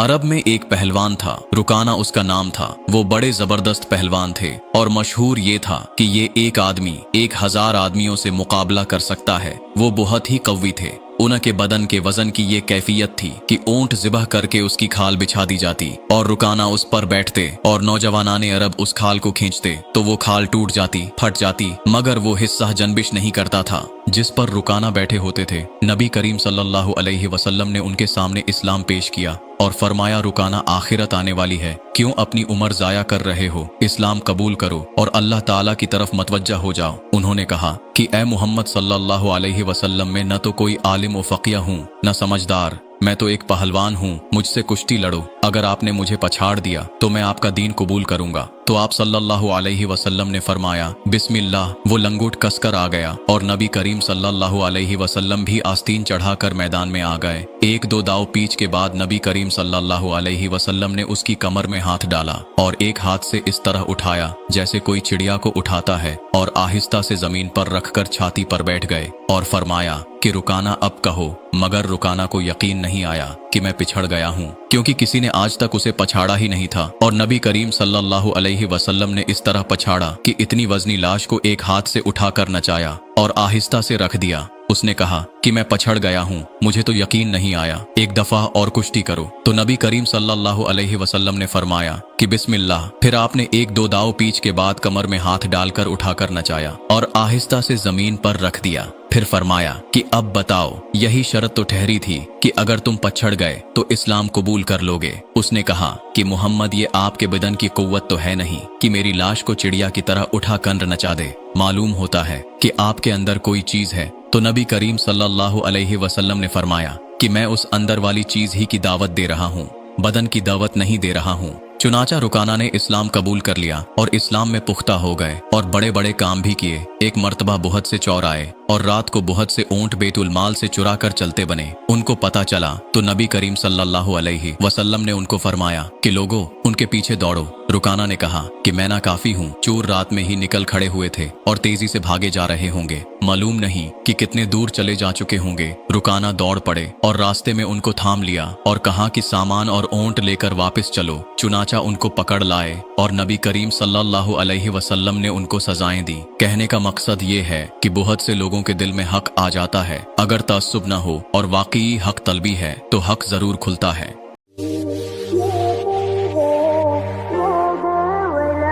अरब में एक पहलवान था, रुकाना उसका नाम था। वो बड़े जबरदस्त पहलवान थे और मशहूर ये था कि ये एक आदमी 1000 आदमियों से मुकाबला कर सकता है। वो बहुत ही कव्वी थे। उनके बदन के वजन की ये कैफियत थी कि ऊंट ज़िबह करके उसकी खाल बिछा दी जाती और रुकाना उस पर बैठते और नौजवानाने अरब उस खाल को खींचते तो वो खाल टूट जाती, फट जाती, मगर वो हिस्सा जनबिश नहीं करता था जिस पर रुकाना बैठे होते थे। नबी करीम सल्लल्लाहु अलैहि वसल्लम ने उनके सामने इस्लाम पेश किया और फरमाया, रुकाना, आखिरत आने वाली है, क्यों अपनी उम्र जाया कर रहे हो? इस्लाम कबूल करो और अल्लाह ताला की तरफ मतवज्जा हो जाओ। उन्होंने कहा कि ए मोहम्मद सल्लल्लाहु अलैहि वसल्लम, मैं न तो कोई आलिम व फ़क़ीह हूँ न समझदार, मैं तो एक पहलवान हूँ, मुझसे कुश्ती लड़ो। अगर आपने मुझे पछाड़ दिया तो मैं आपका दीन कबूल करूंगा। तो आप सल्लल्लाहु अलैहि वसल्लम ने फरमाया, बिस्मिल्लाह। वो लंगोट कसकर आ गया और नबी करीम सल्लल्लाहु अलैहि वसल्लम भी आस्तीन चढ़ाकर मैदान में आ गए। एक दो दाव पीच के बाद नबी करीम सल्लल्लाहु अलैहि वसल्लम ने उसकी कमर में हाथ डाला और एक हाथ से इस तरह उठाया जैसे कोई चिड़िया को उठाता है और आहिस्ता से जमीन पर रखकर छाती पर बैठ गए और फरमाया कि रुकाना, अब कहो। मगर रुकाना को यकीन नहीं आया कि मैं पिछड़ गया हूँ, क्योंकि किसी ने आज तक उसे पछाड़ा ही नहीं था। और नबी करीम सल्लल्लाहु अलैहि वसल्लम ने इस तरह पछाड़ा कि इतनी वजनी लाश को एक हाथ से उठाकर नचाया और आहिस्ता से रख दिया। उसने कहा कि मैं पछड़ गया हूँ, मुझे तो यकीन नहीं आया, एक दफा और कुश्ती करो। तो नबी करीम सल्लल्लाहु अलैहि वसल्लम ने फरमाया कि बिस्मिल्लाह। फिर आपने एक दो दाव पीच के बाद कमर में हाथ डालकर उठाकर नचाया और आहिस्ता से जमीन पर रख दिया। फिर फरमाया कि अब बताओ, यही शर्त तो ठहरी थी कि अगर तुम पछड़ गए तो इस्लाम कबूल कर लोगे। उसने कहा कि मोहम्मद, ये आपके बदन की कुव्वत तो है नहीं कि मेरी लाश को चिड़िया की तरह उठा कर नचा दे। मालूम होता है कि आपके अंदर कोई चीज है। तो नबी करीम सल्लल्लाहु अलैहि वसल्लम ने फरमाया कि मैं उस अंदर वाली चीज ही की दावत दे रहा हूँ, बदन की दावत नहीं दे रहा हूँ। चुनाचा रुकाना ने इस्लाम कबूल कर लिया और इस्लाम में पुख्ता हो गए और बड़े बड़े काम भी किए। एक मर्तबा बहुत से चौर आए और रात को बहुत से ऊंट बैतुल माल से चुरा कर चलते बने। उनको पता चला तो नबी करीम सल्लल्लाहु अलैहि वसल्लम ने उनको फरमाया कि लोगों, उनके पीछे दौड़ो। रुकाना ने कहा कि मैं ना काफी हूँ, चोर रात में ही निकल खड़े हुए थे और तेजी से भागे जा रहे होंगे, मालूम नहीं कि कितने दूर चले जा चुके होंगे। रुकाना दौड़ पड़े और रास्ते में उनको थाम लिया और कहा कि सामान और ऊंट लेकर वापस चलो। चुनाचा उनको पकड़ लाए और नबी करीम सल्लल्लाहु अलैहि वसल्लम ने उनको सजाएं दी। कहने का मकसद ये है कि बहुत से लोगों के दिल में हक आ जाता है, अगर तासुब न हो और वाकई हक तलबी है तो हक जरूर खुलता है।